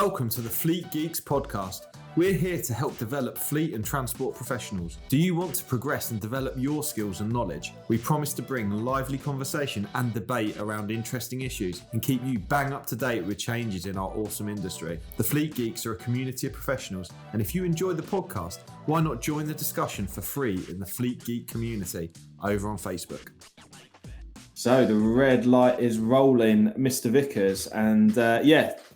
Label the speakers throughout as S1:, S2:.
S1: Welcome to the Fleet Geeks Podcast. We're here to help develop fleet and transport professionals. Do you want to progress and develop your skills and knowledge? We promise to bring lively conversation and debate around interesting issues and keep you bang up to date with changes in our awesome industry. The Fleet Geeks are a community of professionals, and if you enjoy the podcast, why not join the discussion for free in the Fleet Geek community over on Facebook? So the red light is rolling, Mr. Vickers, and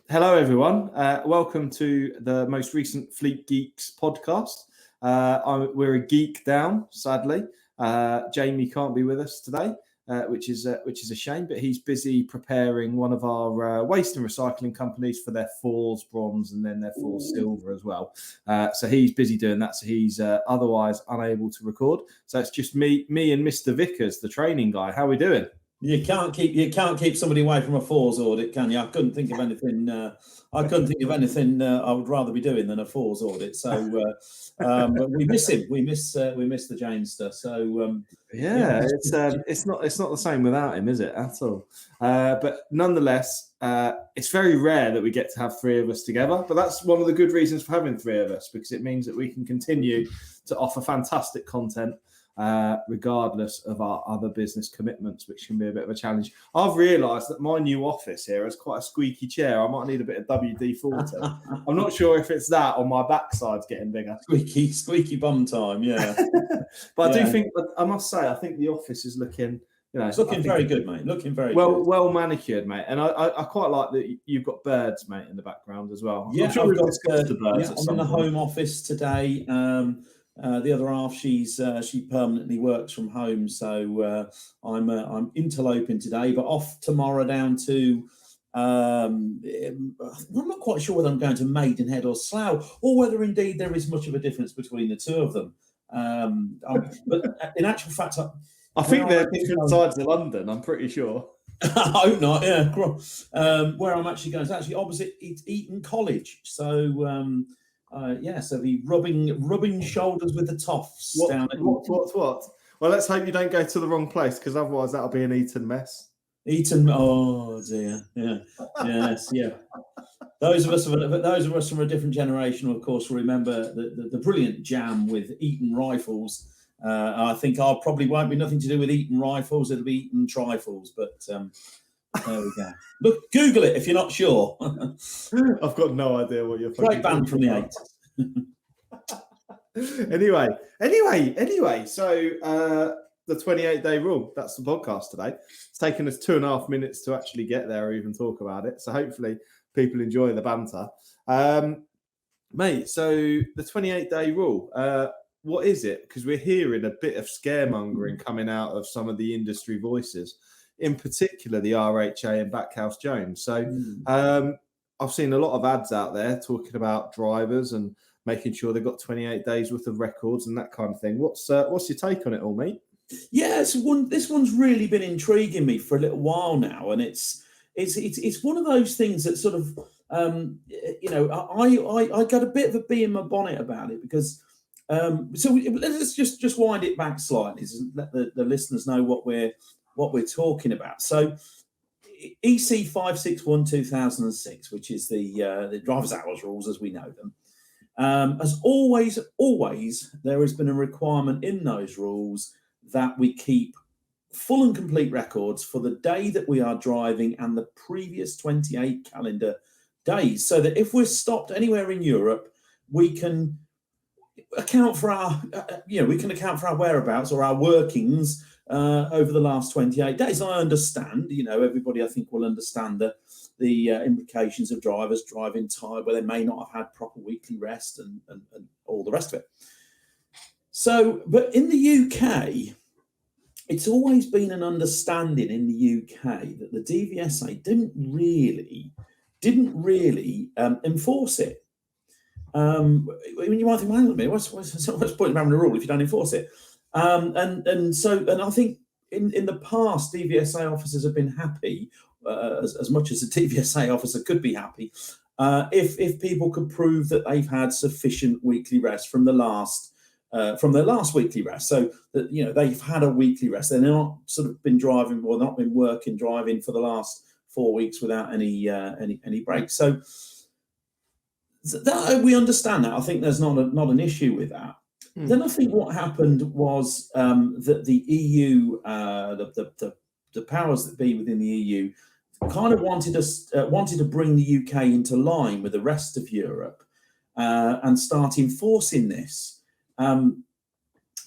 S1: hello everyone. Welcome to the most recent Fleet Geeks podcast. We're a geek down, sadly. Jamie can't be with us today, which is a shame. But he's busy preparing one of our waste and recycling companies for their Falls Bronze and then their Falls Silver as well. So he's busy doing that. So he's otherwise unable to record. So it's just me and Mr. Vickers, the training guy. How are we doing?
S2: You can't keep somebody away from a Falls audit, can you? I couldn't think of anything. I would rather be doing than a Falls audit. So, but we miss him. We miss the Jamester. So
S1: it's not the same without him, is it at all? But nonetheless, it's very rare that we get to have three of us together. But that's one of the good reasons for having three of us, because it means that we can continue to offer fantastic content. Regardless of our other business commitments, which can be a bit of a challenge. I've realised that my new office here is quite a squeaky chair. I might need a bit of WD-40. I'm not sure if it's that or my backside's getting bigger.
S2: Squeaky bum time, yeah.
S1: But I do think, I must say, I think the office is looking,
S2: it's looking very good, mate. Looking very
S1: good. Well manicured, mate. And I quite like that you've got birds, mate, in the background as well.
S2: Yeah, I'm in the home office today. The other half, she permanently works from home, so I'm interloping today, but off tomorrow down to I'm not quite sure whether I'm going to Maidenhead or Slough, or whether indeed there is much of a difference between the two of them. But in actual fact,
S1: I think they're different sides of London. I'm pretty sure.
S2: I hope not. Yeah, where I'm actually going is actually opposite Eton College, so. So be rubbing shoulders with the toffs.
S1: What? Well, let's hope you don't go to the wrong place, because otherwise that'll be an Eton mess.
S2: Eton, oh dear, yeah, yes, yeah. Those of us from a different generation, of course, will remember the brilliant jam with Eton rifles. I think I probably won't be nothing to do with Eton rifles. It'll be Eton trifles, but. There we go. Look, Google it if you're not sure.
S1: I've got no idea what you're talking
S2: about. Great band from the
S1: 80s. Anyway. So the 28-day rule, that's the podcast today. It's taken us 2.5 minutes to actually get there or even talk about it. So hopefully people enjoy the banter. Mate, so the 28-day rule, what is it? Because we're hearing a bit of scaremongering coming out of some of the industry voices. In particular, the RHA and Backhouse Jones. So I've seen a lot of ads out there talking about drivers and making sure they've got 28 days worth of records and that kind of thing. What's your take on it all, mate?
S2: Yeah, this one's really been intriguing me for a little while now, and it's one of those things that sort of I got a bit of a bee in my bonnet about it, because so let's just wind it back slightly to let the listeners know what we're talking about. So EC 561 2006, which is the driver's hours rules as we know them, as always there has been a requirement in those rules that we keep full and complete records for the day that we are driving and the previous 28 calendar days, so that if we're stopped anywhere in Europe, we can account for our whereabouts or our workings over the last 28 days. I understand, everybody I think will understand the implications of drivers driving tired, where they may not have had proper weekly rest and all the rest of it. So, but in the UK, it's always been an understanding in the UK that the DVSA didn't really enforce it. You might think, well, hang on a minute, what's the point of having a rule if you don't enforce it? And I think in the past, DVSA officers have been happy, as much as a DVSA officer could be happy, if people could prove that they've had sufficient weekly rest from their last weekly rest. So that they've had a weekly rest. They're not sort of been driving or not been driving for the last 4 weeks without any breaks. So we understand that. I think there's not an issue with that. Then I think what happened was that the EU, the powers that be within the EU, kind of wanted to bring the UK into line with the rest of Europe and start enforcing this.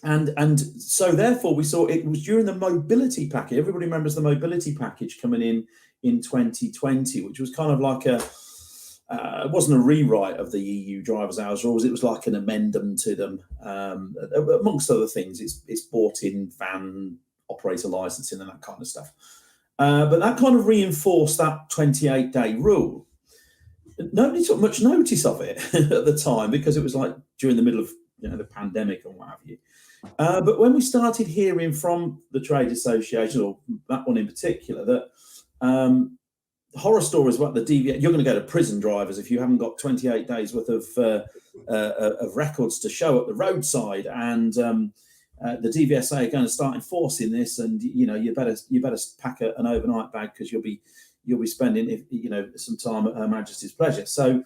S2: And so therefore we saw it was during the mobility package. Everybody remembers the mobility package coming in 2020, which was kind of like it wasn't a rewrite of the EU driver's hours rules. It was like an amendment to them, amongst other things. It's bought in van operator licensing and that kind of stuff. But that kind of reinforced that 28-day rule. Nobody took much notice of it at the time because it was like during the middle of the pandemic and what have you. But when we started hearing from the trade association, or that one in particular, that horror stories about the DVSA, you're going to go to prison, drivers, if you haven't got 28 days worth of records to show at the roadside, and the DVSA are going to start enforcing this, and you better pack an overnight bag because you'll be spending some time at Her Majesty's pleasure. So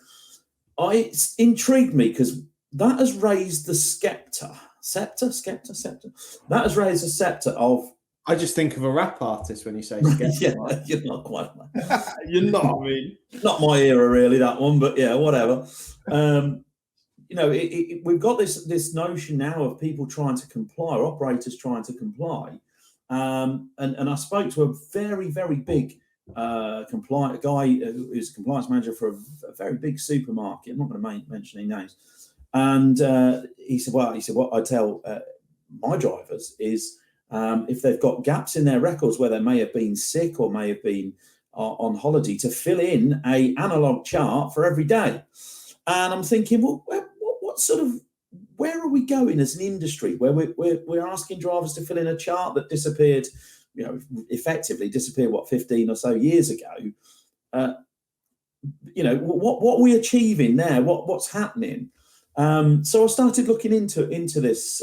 S2: it's intrigued me because that has raised the scepter. That has raised the scepter of.
S3: I just think of a rap artist when you say scepter.
S2: Yeah, you're not quite.
S3: You're not. I mean,
S2: not my era really, that one, but yeah, whatever. We've got this notion now of people trying to comply, or operators trying to comply. And I spoke to a very, very big compliant guy who's a compliance manager for a very big supermarket. I'm not going to mention any names. And he said, what I tell my drivers is if they've got gaps in their records where they may have been sick or may have been on holiday, to fill in a analog chart for every day. And I'm thinking, well, where are we going as an industry where we're asking drivers to fill in a chart that disappeared, effectively disappeared 15 or so years ago? What are we achieving there? What's happening? So I started looking into this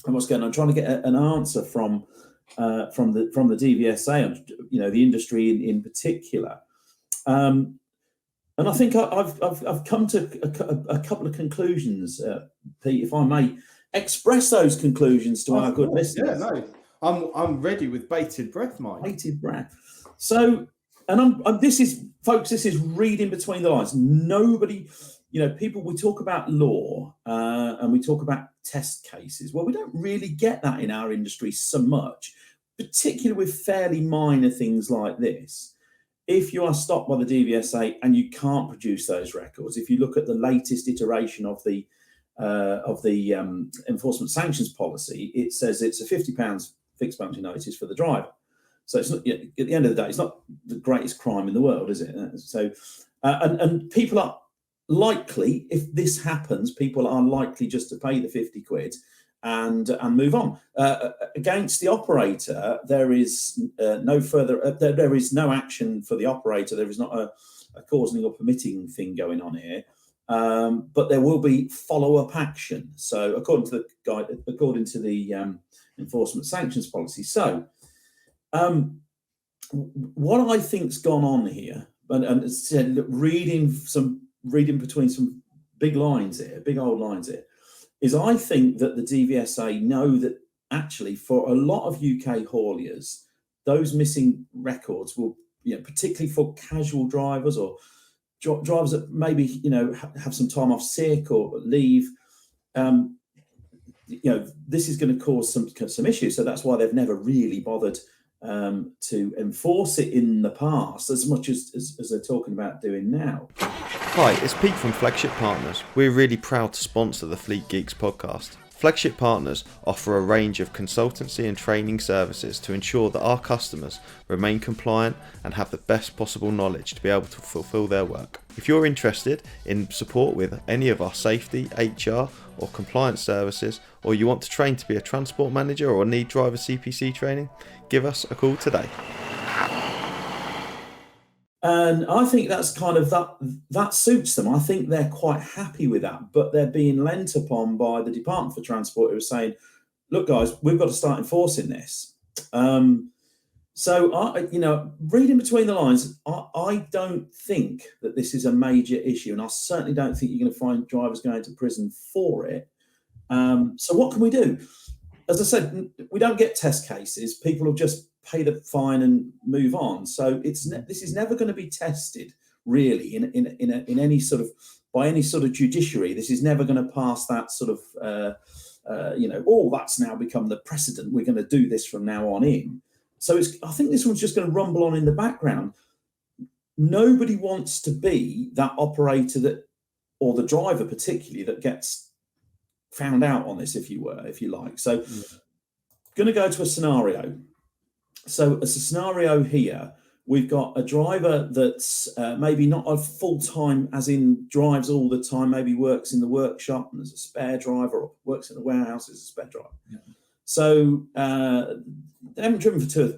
S2: and what's going on, trying to get an answer from the DVSA and the industry in particular. And I think I've come to a couple of conclusions, Pete, if I may express those conclusions to our good listeners.
S3: Yeah, no, I'm ready with bated breath, Mike.
S2: Bated breath. So, and this is, folks, this is reading between the lines. Nobody. People, we talk about law and we talk about test cases. Well, we don't really get that in our industry so much, particularly with fairly minor things like this. If you are stopped by the DVSA and you can't produce those records, if you look at the latest iteration of the enforcement sanctions policy, it says it's a £50 fixed penalty notice for the driver. So it's not, at the end of the day, it's not the greatest crime in the world, is it? So, and people are likely, if this happens, people are likely just to pay the 50 quid and move on. Against the operator, there is no further. There is no action for the operator. There is not a causing or permitting thing going on here, but there will be follow-up action. So, according to the enforcement sanctions policy. So, what I think's gone on here, and said, reading between some big lines here, big old lines here, is I think that the DVSA know that actually for a lot of UK hauliers, those missing records will, particularly for casual drivers or drivers that maybe, have some time off sick or leave, this is going to cause some issues. So that's why they've never really bothered to enforce it in the past as much as they're talking about doing now.
S1: Hi, it's Pete from Flagship Partners. We're really proud to sponsor the Fleet Geeks podcast. Flagship Partners offer a range of consultancy and training services to ensure that our customers remain compliant and have the best possible knowledge to be able to fulfill their work. If you're interested in support with any of our safety, HR or compliance services, or you want to train to be a transport manager or need driver CPC training, give us a call today.
S2: And I think that's kind of that suits them. I think they're quite happy with that, but they're being lent upon by the Department for Transport, who are saying, look, guys, we've got to start enforcing this. So, reading between the lines, I don't think that this is a major issue, and I certainly don't think you're going to find drivers going to prison for it. So what can we do? As I said, we don't get test cases. People will just pay the fine and move on. So this is never going to be tested really in any sort of by any sort of judiciary. This is never going to pass that sort of that's now become the precedent. We're going to do this from now on in. So I think this one's just going to rumble on in the background. Nobody wants to be that operator or the driver particularly, that gets found out on this, if you like. So going to go to a scenario. So as a scenario here, we've got a driver that's maybe not a full-time, as in drives all the time, maybe works in the workshop and there's a spare driver, or works in the warehouse as a spare driver. Yeah. So they haven't driven for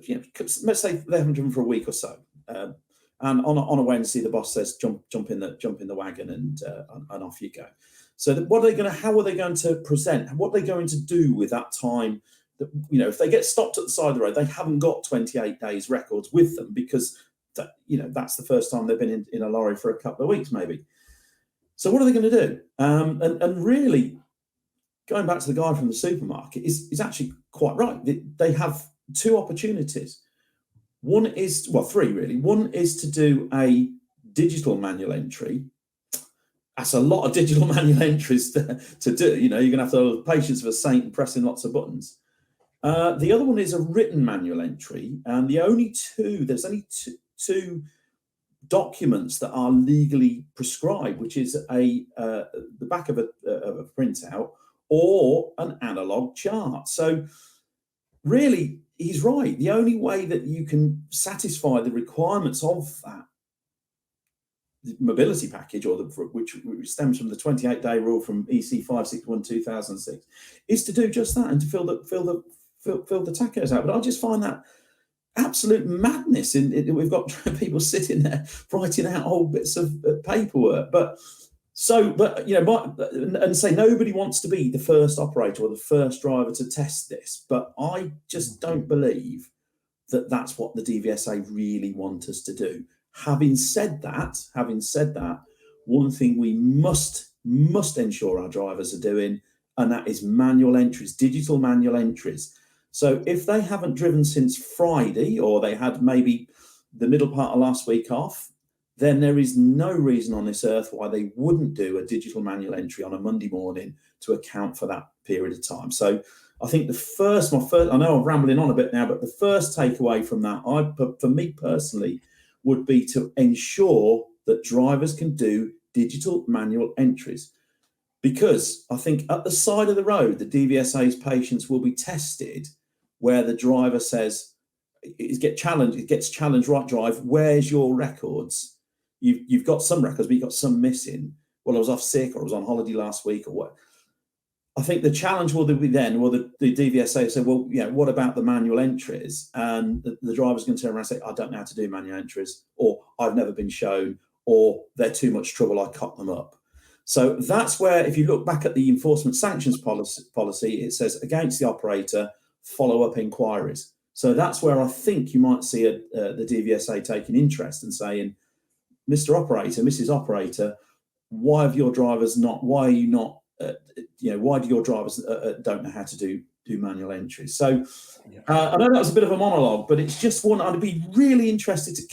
S2: let's say they haven't driven for a week or so. And on a Wednesday, the boss says, jump in the wagon and off you go. So how are they going to present? What are they going to do with that time? That, if they get stopped at the side of the road, they haven't got 28 days records with them, because that's the first time they've been in a lorry for a couple of weeks, maybe. So what are they going to do? And really, going back to the guy from the supermarket, is actually quite right. They have two opportunities. One is, three really. One is to do a digital manual entry. That's a lot of digital manual entries to do. You're going to have to have patience of a saint and pressing lots of buttons. The other one is a written manual entry, and there's only two documents that are legally prescribed, which is the back of a printout or an analog chart. So really, he's right. The only way that you can satisfy the requirements of that mobility package, which stems from the 28-day rule from EC 561/2006, is to do just that and to fill the tachos out. But I just find that absolute madness. We've got people sitting there writing out whole bits of paperwork, and say nobody wants to be the first operator or the first driver to test this. But I just don't believe that that's what the DVSA really want us to do. Having said that, one thing we must ensure our drivers are doing, and that is manual entries, digital manual entries. So if they haven't driven since Friday, or they had maybe the middle part of last week off, then there is no reason on this earth why they wouldn't do a digital manual entry on a Monday morning to account for that period of time. So I think my first, I know I'm rambling on a bit now, but the first takeaway from that, for me personally, would be to ensure that drivers can do digital manual entries. Because I think at the side of the road, the DVSA's patience will be tested, where the driver says, it gets challenged, right, drive, where's your records? You've got some records, but you've got some missing. Well, I was off sick, or I was on holiday last week, or what. I think the challenge will be then, the DVSA say, well, what about the manual entries? And the driver's going to turn around and say, I don't know how to do manual entries, or I've never been shown, or they're too much trouble, I cut them up. So that's where, if you look back at the enforcement sanctions policy, it says against the operator, follow-up inquiries. So that's where I think you might see the DVSA taking interest and saying, Mr. Operator, Mrs. Operator, why do your drivers don't know how to do manual entries? So I know that was a bit of a monologue, but it's just one I'd be really interested to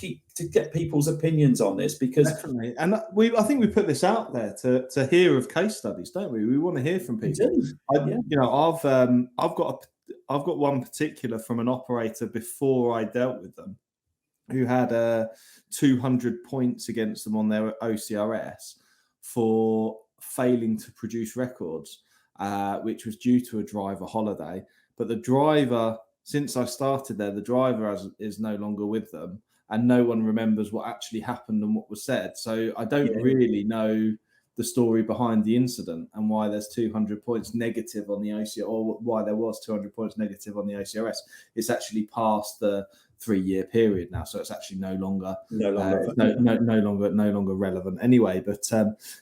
S2: get people's opinions on this, because
S3: definitely. And I think we put this out there to hear of case studies, don't we? We want to hear from people. I've got one particular from an operator before I dealt with them, who had 200 points against them on their OCRS for failing to produce records, which was due to a driver holiday. But the driver, since I started there, the driver is no longer with them, and no one remembers what actually happened and what was said. So I don't really know the story behind the incident and why there's 200 points negative on the OCRS, or why there was 200 points negative on the OCRS. It's actually past the 3-year period now, so it's actually no longer relevant anyway. But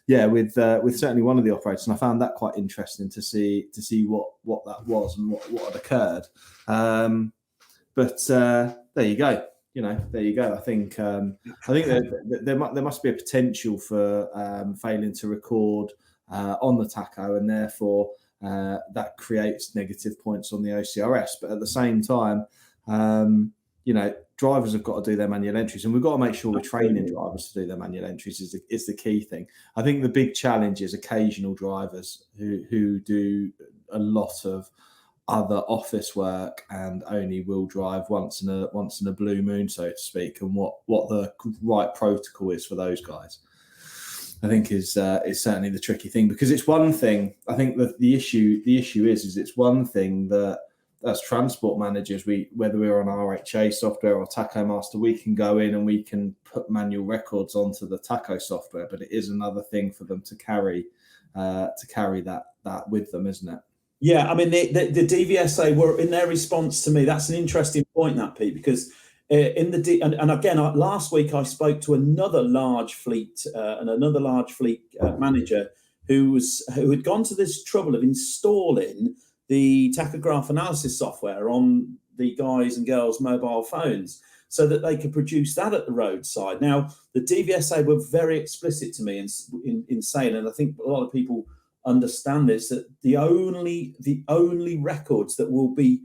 S3: with certainly one of the operators, and I found that quite interesting to see what that was and what had occurred. But there you go. There you go. I think there must be a potential for failing to record on the tacho, and therefore that creates negative points on the OCRS. But at the same time, drivers have got to do their manual entries, and we've got to make sure we're training drivers to do their manual entries is the key thing. I think the big challenge is occasional drivers who do a lot of other office work and only will drive once in a blue moon, so to speak, and what the right protocol is for those guys, I think is certainly the tricky thing, because it's one thing. I think that the issue is it's one thing that as transport managers, whether we're on RHA software or Tacho Master, we can go in and we can put manual records onto the Tacho software, but it is another thing for them to carry that with them, isn't it?
S2: Yeah, I mean, the DVSA were, in their response to me, that's an interesting point, that, Pete, because last week I spoke to another large fleet manager who had gone to this trouble of installing the tachograph analysis software on the guys and girls' mobile phones so that they could produce that at the roadside. Now, the DVSA were very explicit to me in saying, and I think a lot of people understand this, that the only records that will be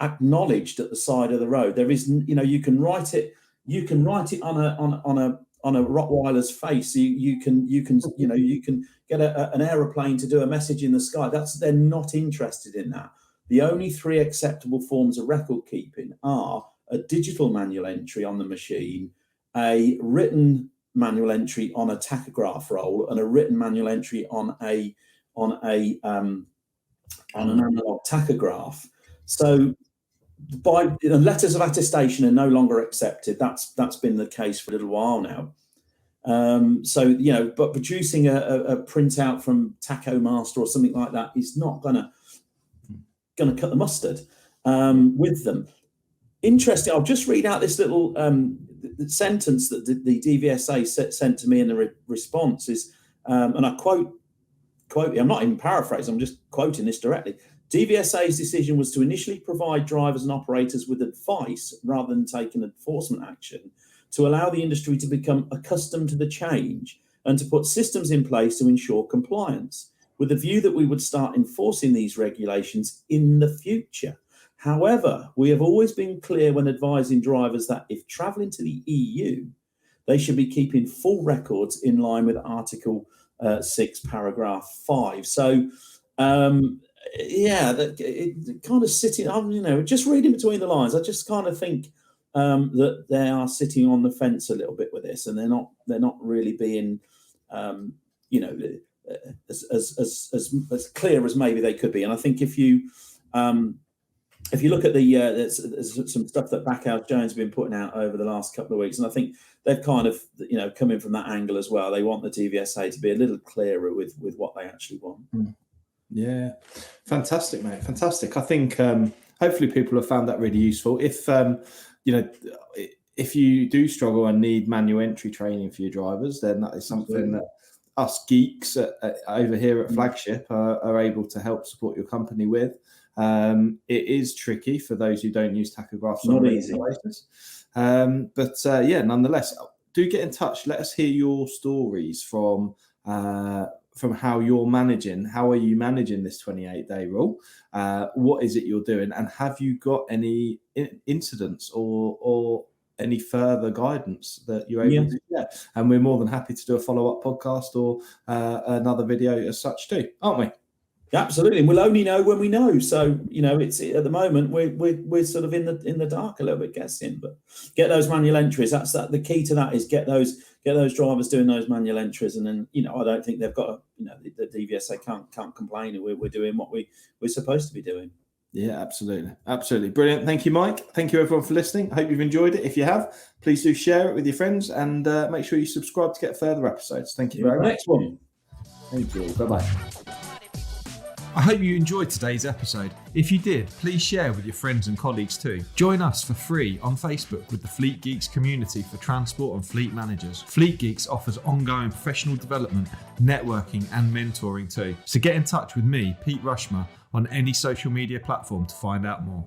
S2: acknowledged at the side of the road, there is, you can write it on a Rottweiler's face. You can get an aeroplane to do a message in the sky. They're not interested in that. The only three acceptable forms of record keeping are a digital manual entry on the machine, a written manual entry on a tachograph roll, and a written manual entry on an analog tachograph. So by letters of attestation are no longer accepted. That's been the case for a little while now. But producing a printout from Tacho Master or something like that is not gonna cut the mustard with them. Interesting. I'll just read out this little sentence that the DVSA sent to me in the response is, and I quote. I'm not even paraphrasing. I'm just quoting this directly. DVSA's decision was to initially provide drivers and operators with advice rather than taking enforcement action, to allow the industry to become accustomed to the change and to put systems in place to ensure compliance, with the view that we would start enforcing these regulations in the future. However, we have always been clear when advising drivers that if travelling to the EU, they should be keeping full records in line with Article 6, paragraph 5. So, it kind of sitting, just reading between the lines, I just kind of think that they are sitting on the fence a little bit with this, and they're not really being, as clear as maybe they could be. And I think if you look at there's some stuff that Backhouse Jones have been putting out over the last couple of weeks, and I think they've kind of, come in from that angle as well. They want the DVSA to be a little clearer with what they actually want.
S3: Yeah, fantastic, mate. Fantastic. I think hopefully people have found that really useful. If if you do struggle and need manual entry training for your drivers, then that is something that us geeks over here at Flagship are able to help support your company with. It is tricky for those who don't use tachographs.
S2: Not easy.
S3: But nonetheless, do get in touch. Let us hear your stories from how you're managing. How are you managing this 28-day rule? What is it you're doing? And have you got any incidents or any further guidance that you're able to share? And we're more than happy to do a follow-up podcast or another video as such too, aren't we?
S2: Absolutely, and we'll only know when we know. So it's at the moment we're sort of in the dark a little bit guessing. But get those manual entries. That's the key to that, is get those drivers doing those manual entries, and then I don't think they've got the DVSA can't complain. We're doing what we're supposed to be doing.
S3: Yeah, absolutely, brilliant. Thank you, Mike. Thank you everyone for listening. I hope you've enjoyed it. If you have, please do share it with your friends, and make sure you subscribe to get further episodes. Thank you very much.
S2: Next one.
S3: Thank you. Bye-bye.
S1: I hope you enjoyed today's episode. If you did, please share with your friends and colleagues too. Join us for free on Facebook with the Fleet Geeks community for transport and fleet managers. Fleet Geeks offers ongoing professional development, networking and mentoring too. So get in touch with me, Pete Rushmer, on any social media platform to find out more.